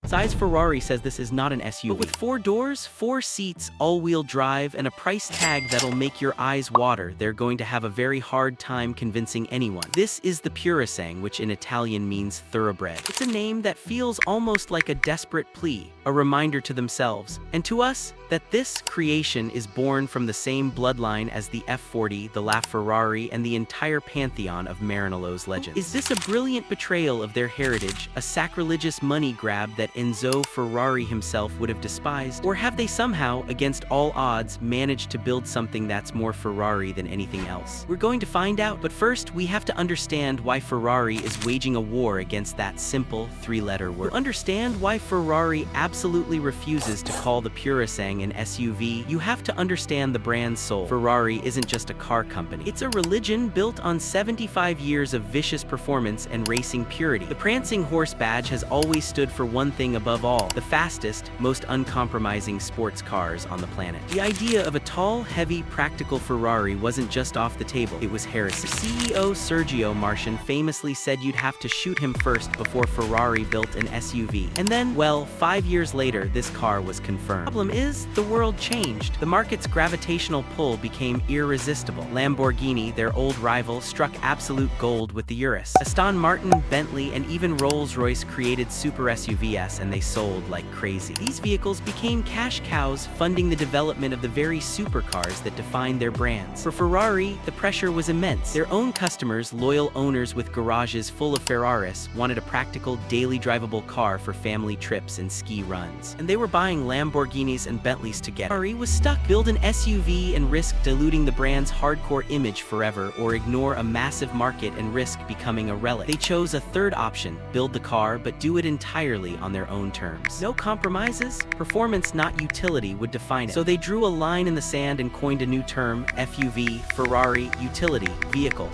Size Ferrari says this is not an SUV. But with 4 doors, 4 seats, all-wheel drive, and a price tag that'll make your eyes water, they're going to have a very hard time convincing anyone. This is the Purosangue, which in Italian means thoroughbred. It's a name that feels almost like a desperate plea, a reminder to themselves, and to us, that this creation is born from the same bloodline as the F40, the LaFerrari, and the entire pantheon of Maranello's legends. Is this a brilliant betrayal of their heritage, a sacrilegious money grab that Enzo Ferrari himself would have despised? Or have they somehow, against all odds, managed to build something that's more Ferrari than anything else? We're going to find out, but first, we have to understand why Ferrari is waging a war against that simple 3-letter word. To understand why Ferrari absolutely refuses to call the Purosangue an SUV, you have to understand the brand's soul. Ferrari isn't just a car company. It's a religion built on 75 years of vicious performance and racing purity. The prancing horse badge has always stood for one thing above all: the fastest, most uncompromising sports cars on the planet. The idea of a tall, heavy, practical Ferrari wasn't just off the table, it was heresy. CEO Sergio Marchionne famously said you'd have to shoot him first before Ferrari built an SUV. And then, well, 5 years later, this car was confirmed. The problem is, the world changed. The market's gravitational pull became irresistible. Lamborghini, their old rival, struck absolute gold with the Urus. Aston Martin, Bentley, and even Rolls-Royce created super SUVs, and they sold like crazy. These vehicles became cash cows, funding the development of the very supercars that defined their brands. For Ferrari, the pressure was immense. Their own customers, loyal owners with garages full of Ferraris, wanted a practical, daily drivable car for family trips and ski runs. And they were buying Lamborghinis and Bentleys together. Ferrari was stuck. Build an SUV and risk diluting the brand's hardcore image forever, or ignore a massive market and risk becoming a relic. They chose a third option: build the car, but do it entirely on their own terms. No compromises. Performance, not utility, would define it. So they drew a line in the sand and coined a new term: FUV, Ferrari Utility Vehicle.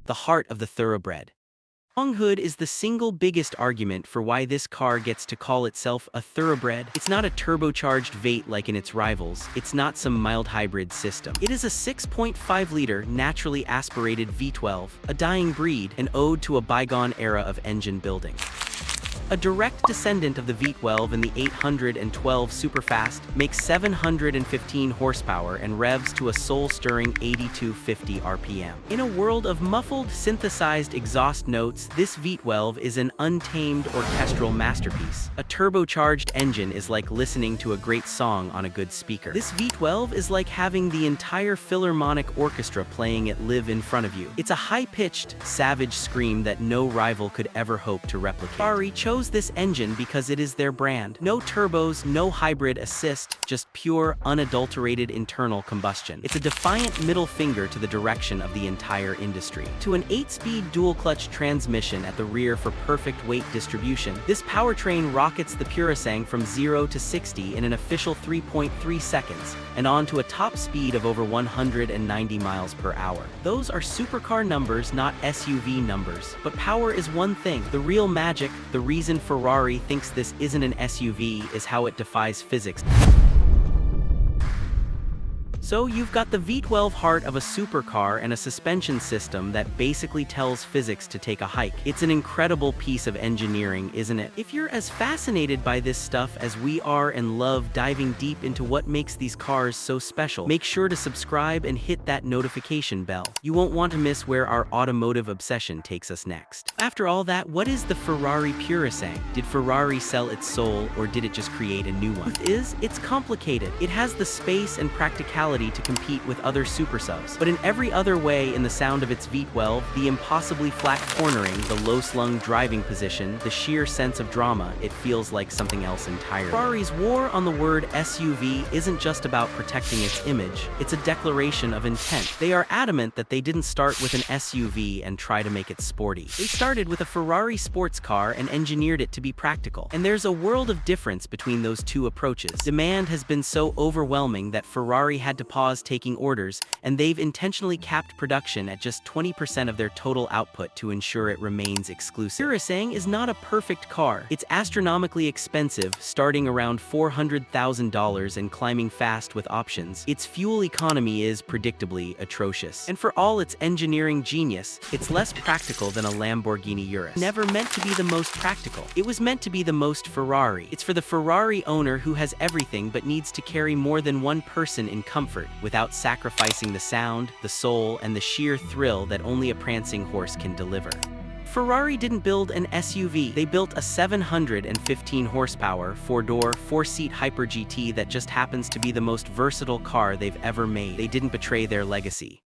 The heart of the thoroughbred. Long hood is the single biggest argument for why this car gets to call itself a thoroughbred. It's not a turbocharged V8 like in its rivals. It's not some mild hybrid system. It is a 6.5-liter naturally aspirated V12, a dying breed, an ode to a bygone era of engine building. A direct descendant of the V12 and the 812 Superfast, makes 715 horsepower and revs to a soul-stirring 8250 RPM. In a world of muffled, synthesized exhaust notes, this V12 is an untamed orchestral masterpiece. A turbocharged engine is like listening to a great song on a good speaker. This V12 is like having the entire Philharmonic Orchestra playing it live in front of you. It's a high-pitched, savage scream that no rival could ever hope to replicate. Ferrari chose this engine because it is their brand. No turbos, no hybrid assist, just pure, unadulterated internal combustion. It's a defiant middle finger to the direction of the entire industry. To an 8-speed dual-clutch transmission at the rear for perfect weight distribution, this powertrain rockets the Purosangue from 0 to 60 in an official 3.3 seconds, and on to a top speed of over 190 miles per hour. Those are supercar numbers, not SUV numbers. But power is one thing. The real magic, the reason Ferrari thinks this isn't an SUV, is how it defies physics. So you've got the V12 heart of a supercar and a suspension system that basically tells physics to take a hike. It's an incredible piece of engineering, isn't it? If you're as fascinated by this stuff as we are and love diving deep into what makes these cars so special, make sure to subscribe and hit that notification bell. You won't want to miss where our automotive obsession takes us next. After all that, what is the Ferrari Purosangue? Did Ferrari sell its soul, or did it just create a new one? The truth is, it's complicated. It has the space and practicality to compete with other super subs, but in every other way, in the sound of its V12, the impossibly flat cornering, the low-slung driving position, the sheer sense of drama, it feels like something else entirely. Ferrari's war on the word SUV isn't just about protecting its image, it's a declaration of intent. They are adamant that they didn't start with an SUV and try to make it sporty. They started with a Ferrari sports car and engineered it to be practical. And there's a world of difference between those two approaches. Demand has been so overwhelming that Ferrari had to to pause taking orders, and they've intentionally capped production at just 20% of their total output to ensure it remains exclusive. Purosangue is not a perfect car. It's astronomically expensive, starting around $400,000 and climbing fast with options. Its fuel economy is predictably atrocious. And for all its engineering genius, it's less practical than a Lamborghini Urus. Never meant to be the most practical. It was meant to be the most Ferrari. It's for the Ferrari owner who has everything but needs to carry more than one person in comfort without sacrificing the sound, the soul, and the sheer thrill that only a prancing horse can deliver. Ferrari didn't build an SUV. They built a 715 horsepower, 4-door, 4-seat Hyper GT that just happens to be the most versatile car they've ever made. They didn't betray their legacy.